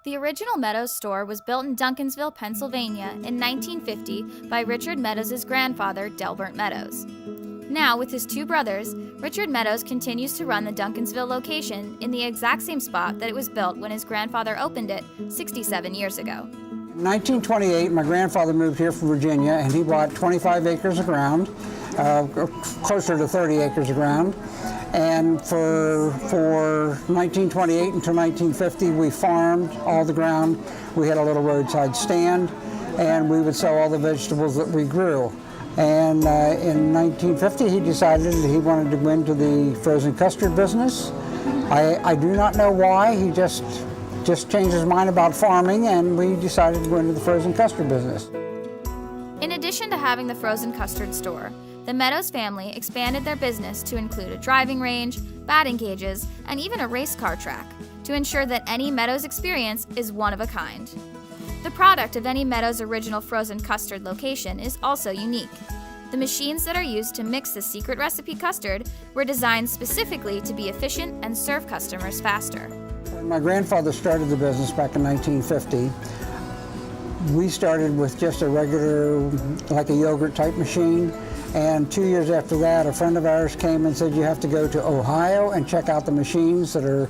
The original Meadows store was built in Duncansville, Pennsylvania in 1950 by Richard Meadows' grandfather, Delbert Meadows. Now, with his two brothers, Richard Meadows continues to run the Duncansville location in the exact same spot that it was built when his grandfather opened it 67 years ago. In 1928, my grandfather moved here from Virginia, and he bought 25 acres of ground, closer to 30 acres of ground. And for 1928 until 1950, we farmed all the ground. We had a little roadside stand, and we would sell all the vegetables that we grew. And in 1950, he decided that he wanted to go into the frozen custard business. I do not know why. He just changed his mind about farming, and we decided to go into the frozen custard business. In addition to having the frozen custard store, the Meadows family expanded their business to include a driving range, batting cages, and even a race car track to ensure that any Meadows experience is one of a kind. The product of any Meadows original frozen custard location is also unique. The machines that are used to mix the secret recipe custard were designed specifically to be efficient and serve customers faster. When my grandfather started the business back in 1950, we started with just a regular, like a yogurt type machine. And 2 years after that, a friend of ours came and said, you have to go to Ohio and check out the machines they're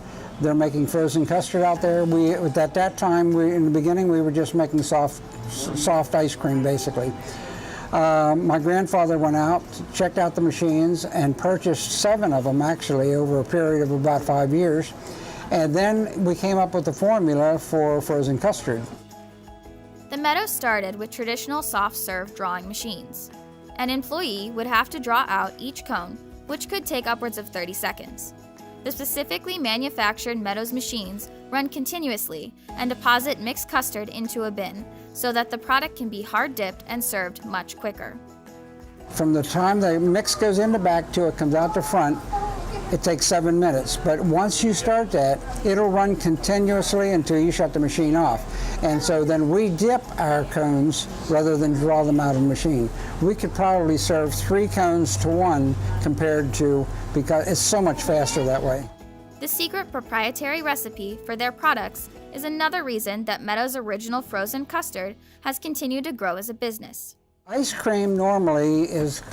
making frozen custard out there. At that time, in the beginning, we were just making soft ice cream, basically. My grandfather went out, checked out the machines, and purchased 7 of them, actually, over a period of about 5 years. And then we came up with the formula for frozen custard. The Meadows started with traditional soft-serve drawing machines. An employee would have to draw out each cone, which could take upwards of 30 seconds. The specifically manufactured Meadows machines run continuously and deposit mixed custard into a bin so that the product can be hard dipped and served much quicker. From the time the mix goes in the back to it comes out the front, it takes 7 minutes. But once you start that, it'll run continuously until you shut the machine off. And so then we dip our cones rather than draw them out of the machine. We could probably serve 3 cones to 1 compared to, because it's so much faster that way. The secret proprietary recipe for their products is another reason that Meadows' original frozen custard has continued to grow as a business. Ice cream normally is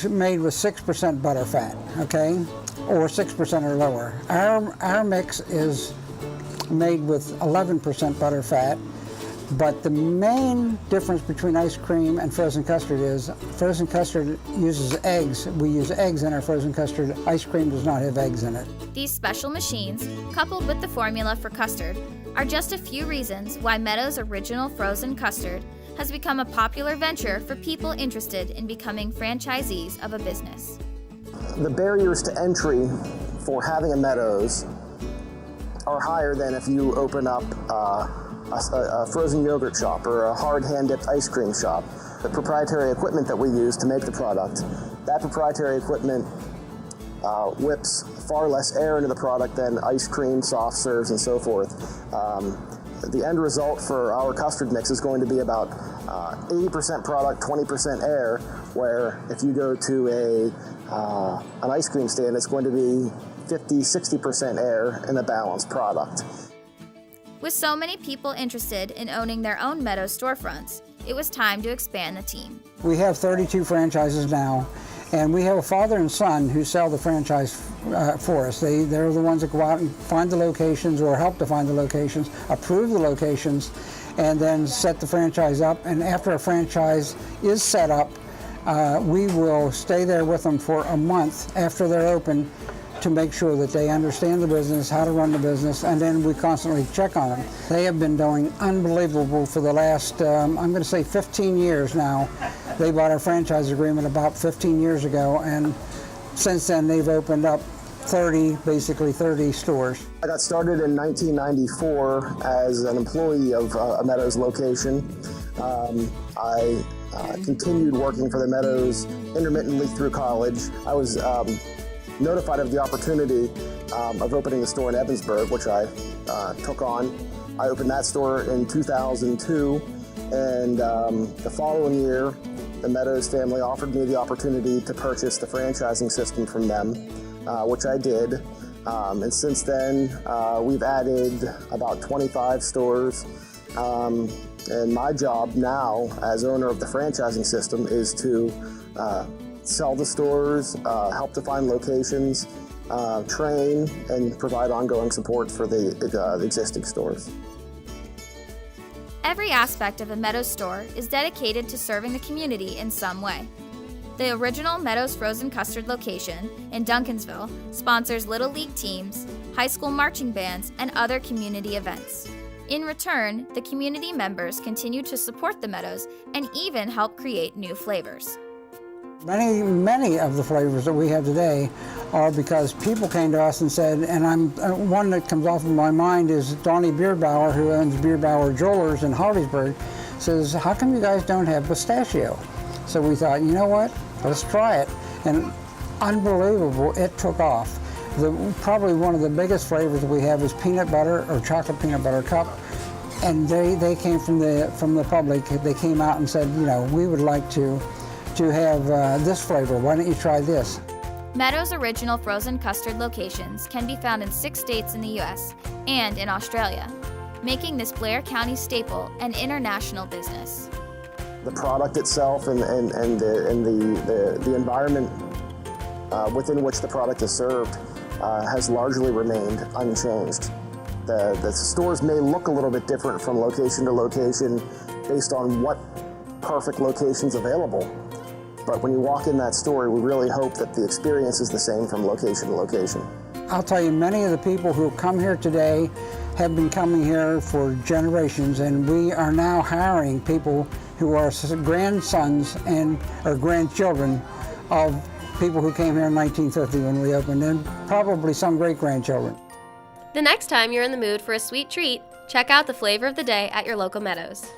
made with 6% butter fat, okay? Or 6% or lower. Our mix is made with 11% butter fat, but the main difference between ice cream and frozen custard is frozen custard uses eggs. We use eggs in our frozen custard. Ice cream does not have eggs in it. These special machines, coupled with the formula for custard, are just a few reasons why Meadows' original frozen custard has become a popular venture for people interested in becoming franchisees of a business. The barriers to entry for having a Meadows are higher than if you open up a frozen yogurt shop or a hard hand-dipped ice cream shop. The proprietary equipment that we use to make the product, that proprietary equipment whips far less air into the product than ice cream, soft serves, and so forth. The end result for our custard mix is going to be about 80% product, 20% air, where if you go to an ice cream stand, it's going to be 50-60% air in a balanced product. With so many people interested in owning their own Meadows storefronts, it was time to expand the team. We have 32 franchises now, and we have a father and son who sell the franchise for us. They're the ones that go out and find the locations or help to find the locations, approve the locations, and then set the franchise up. And after a franchise is set up, we will stay there with them for a month after they're open to make sure that they understand the business, how to run the business, and then we constantly check on them. They have been doing unbelievable for the last, I'm going to say 15 years now. They bought our franchise agreement about 15 years ago, and since then they've opened up basically 30 stores. I got started in 1994 as an employee of a Meadows location. I continued working for the Meadows intermittently through college. I was notified of the opportunity of opening a store in Evansburg, which I took on. I opened that store in 2002, and the following year, the Meadows family offered me the opportunity to purchase the franchising system from them, which I did. And since then, we've added about 25 stores. And my job now, as owner of the franchising system, is to sell the stores, help to find locations, train, and provide ongoing support for the existing stores. Every aspect of a Meadows store is dedicated to serving the community in some way. The original Meadows Frozen Custard location in Duncansville sponsors Little League teams, high school marching bands, and other community events. In return, the community members continue to support the Meadows and even help create new flavors. Many of the flavors that we have today are because people came to us and said, and one that comes off of my mind is Donnie Bierbauer, who owns Bierbauer Jewelers in Harleysburg, says, how come you guys don't have pistachio? So we thought, you know what, let's try it. And unbelievable, it took off. Probably one of the biggest flavors that we have is peanut butter or chocolate peanut butter cup. And they came from the public. They came out and said, you know, we would like to have this flavor. Why don't you try this? Meadows' original frozen custard locations can be found in 6 states in the U.S. and in Australia, making this Blair County staple an international business. The product itself and the environment within which the product is served has largely remained unchanged. The stores may look a little bit different from location to location based on what perfect location's available. But when you walk in that store, we really hope that the experience is the same from location to location. I'll tell you, many of the people who come here today have been coming here for generations, and we are now hiring people who are grandsons or grandchildren of people who came here in 1950 when we opened, and probably some great-grandchildren. The next time you're in the mood for a sweet treat, check out the flavor of the day at your local Meadows.